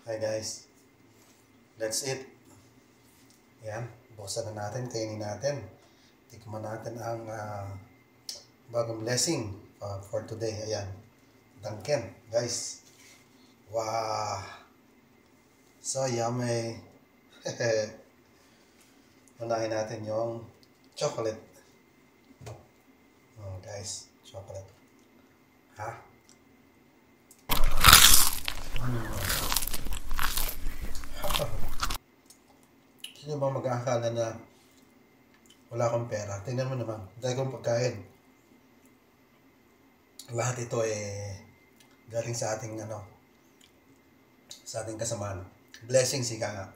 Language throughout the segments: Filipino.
Hi guys, that's it. Yan, buksan na natin, kainin natin. Tikman natin ang bagong blessing for today. Ayan, Dunkin, guys. Wow, so yummy. Unahin natin yung chocolate. Oh, guys, chocolate. Ha? Sino bang mag-aakala na wala akong pera? Tingnan mo naman, dahil kong pagkain. Lahat ito galing sa ating sa ating kasamaan. Blessings, ika nga.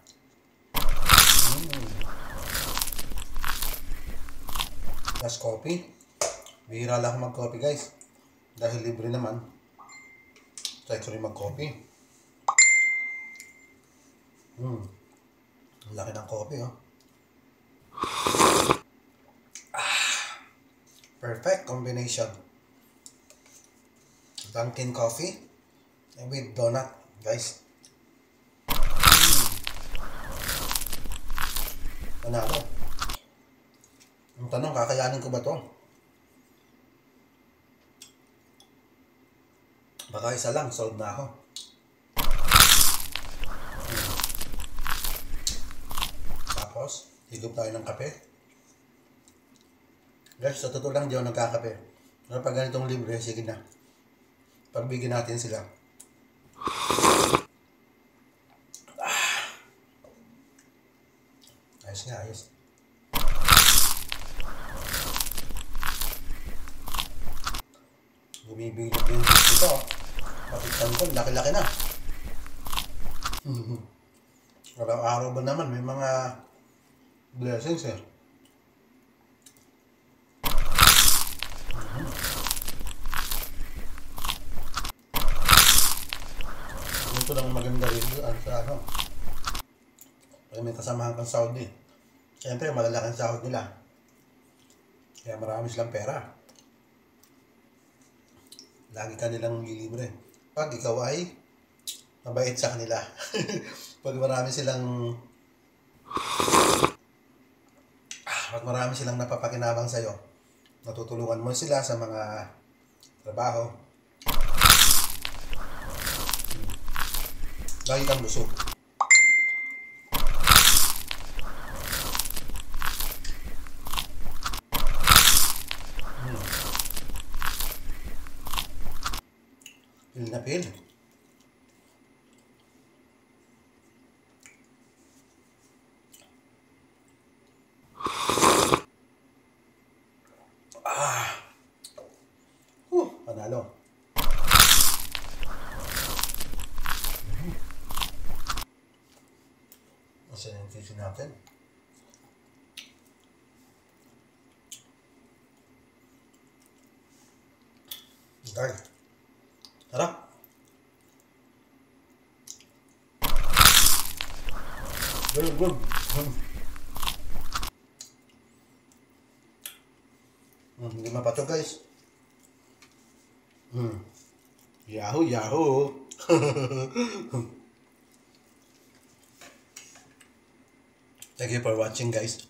Plus coffee. Bihira lang ako mag-coffee, guys. Dahil libre naman. Try ko rin mag-coffee. Laki ng coffee, oh. Perfect combination. Dunkin coffee and with donut, guys. Panalo. Ang tanong, kakayanin ko ba to? Baka isa lang, solve na ako. Tapos, higop tayo ng kape. Guys, sa totoo lang, di ako nagkakape. Pero pag ganitong libre, sige na. Pagbigyan natin sila. Ayos nga, ayos. Bumibigyan din dito. Patikan ko, laki-laki na. Araw-araw ba naman, may mga blessings eh. Ito lang maganda rin sa pag may kasamahan kang Saudi. Siyempre, malalaking sahod nila. Kaya marami silang pera. Lagi ka nilang lilibre. Pag ikaw ay mabait sa kanila. Pag marami silang napapakinabang sa'yo, natutulungan mo sila sa mga trabaho. Lagi kang busog. Pil na pil. Panalo. Masa yung tissue natin. Okay. Harap. Very good. Hindi mapato, guys. Yahoo, yahoo. Thank you for watching, guys.